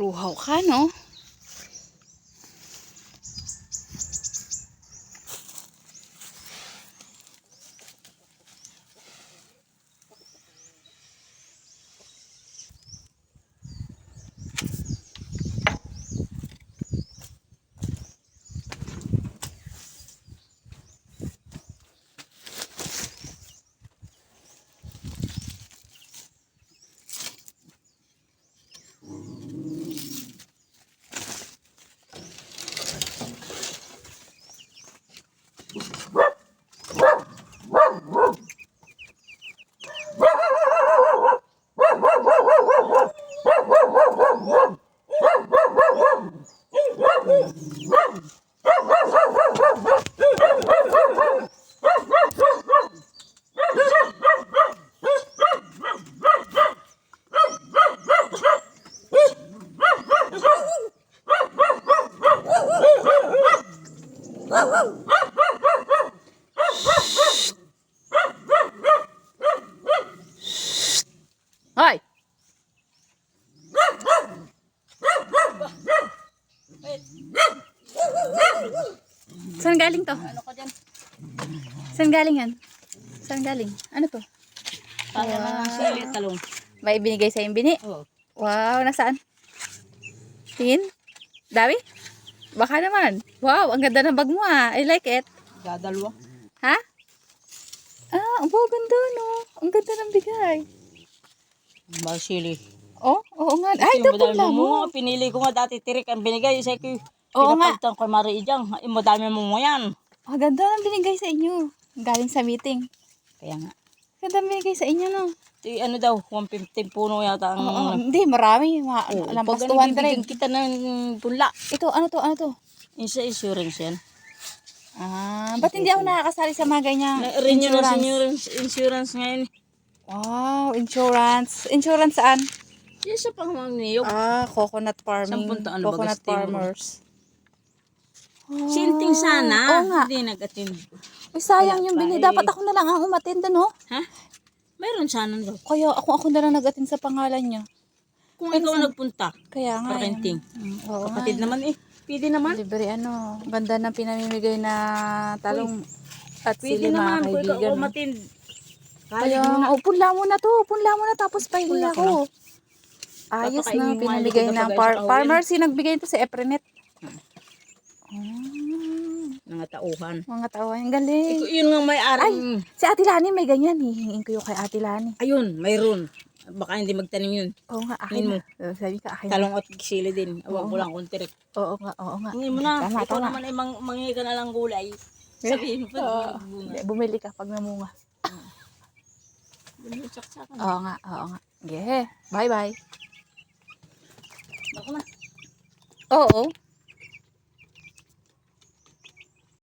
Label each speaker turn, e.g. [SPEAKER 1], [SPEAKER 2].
[SPEAKER 1] Luhaw ka, no? Hoy! Saan galing to?
[SPEAKER 2] Ano ka dyan?
[SPEAKER 1] Saan galing yan? Saan galing? Ano to?
[SPEAKER 2] Kaya na ng sili, talong.
[SPEAKER 1] May binigay sa yung bini?
[SPEAKER 2] Oo.
[SPEAKER 1] Wow, nasaan? Tingin? Dami? Baka naman. Wow, ang ganda ng bag mo ah. I like it.
[SPEAKER 2] Dadalwa.
[SPEAKER 1] Ha? Ah, ang ganda no. Ang ganda ng bigay.
[SPEAKER 2] Mga sili.
[SPEAKER 1] Oh, oo nga. Ay, ito pula mo.
[SPEAKER 2] Pinili ko nga dati tirik ang binigay. Isa ko
[SPEAKER 1] Oo nga.
[SPEAKER 2] pinapalitan ko Mari Ijang. Ay, madami mo yan.
[SPEAKER 1] Ang ganda ng binigay sa inyo. Galing sa meeting.
[SPEAKER 2] Kaya nga.
[SPEAKER 1] Ganda ng binigay sa inyo no.
[SPEAKER 2] Ano daw, 150 puno yata ang...
[SPEAKER 1] Oo, hindi, marami. Lampas 200.
[SPEAKER 2] Kita ng punla.
[SPEAKER 1] Ito, ano to? Ano to?
[SPEAKER 2] Insurance yan.
[SPEAKER 1] Ah, ba't hindi ako nakakasali sa mga ganyan?
[SPEAKER 2] Renew na insurance ngayon.
[SPEAKER 1] Wow, insurance. Insurance saan?
[SPEAKER 2] Yes, sa pangmang niyog.
[SPEAKER 1] Ah, coconut farming.
[SPEAKER 2] 10 taon na
[SPEAKER 1] Coconut
[SPEAKER 2] bagas, Tim.
[SPEAKER 1] farmers. Oh,
[SPEAKER 2] Sinting sana.
[SPEAKER 1] Oo nga.
[SPEAKER 2] Hindi nag-attend.
[SPEAKER 1] Uy, sayang
[SPEAKER 2] Wala
[SPEAKER 1] yung
[SPEAKER 2] pa
[SPEAKER 1] bini.
[SPEAKER 2] eh.
[SPEAKER 1] Dapat ako na lang ang umattend, no?
[SPEAKER 2] Ha? Mayroon sana daw.
[SPEAKER 1] Kaya ako na lang nag-attend sa pangalan niya.
[SPEAKER 2] Kung ikaw nagpunta,
[SPEAKER 1] Kaya nga.
[SPEAKER 2] parenting.
[SPEAKER 1] Oo nga.
[SPEAKER 2] Kapatid naman eh. Pwede naman.
[SPEAKER 1] Libre ano. Ganda ng pinamimigay na talong at
[SPEAKER 2] Pwede
[SPEAKER 1] sili mga
[SPEAKER 2] naman. Kung ikaw
[SPEAKER 1] kaibigan.
[SPEAKER 2] umatid.
[SPEAKER 1] Kaya nga, punla mo na to. Punla mo na tapos pahingi
[SPEAKER 2] Punla ko
[SPEAKER 1] ako. Ayos
[SPEAKER 2] Papakainin
[SPEAKER 1] na,
[SPEAKER 2] mo nga
[SPEAKER 1] pinamigay
[SPEAKER 2] dito
[SPEAKER 1] ng
[SPEAKER 2] kapag isa
[SPEAKER 1] farmers. Yung nagbigay ito si Eprenet.
[SPEAKER 2] Mga tauhan.
[SPEAKER 1] Mga tawa, ang galing.
[SPEAKER 2] Yun nga may aring.
[SPEAKER 1] Si Ate Lani may ganyan. Hihingin ko yung kay Ate Lani.
[SPEAKER 2] Ayun, mayroon. Baka hindi magtanim yun.
[SPEAKER 1] Oo nga, akin
[SPEAKER 2] Hingin
[SPEAKER 1] mo.
[SPEAKER 2] mo.
[SPEAKER 1] Sabi ka, akin.
[SPEAKER 2] Talong at sili din. Awag ko lang kung tirik.
[SPEAKER 1] Oo nga, oo nga.
[SPEAKER 2] Hingin mo na.
[SPEAKER 1] Tama,
[SPEAKER 2] Ikaw
[SPEAKER 1] tama.
[SPEAKER 2] naman ay mangingi ka na lang gulay. Sabihin mo pa.
[SPEAKER 1] Hindi, bumili ka pag namunga.
[SPEAKER 2] Saksakan.
[SPEAKER 1] Oo nga, oo nga. Yeah. Bye-bye.
[SPEAKER 2] Baka na.
[SPEAKER 1] Oo.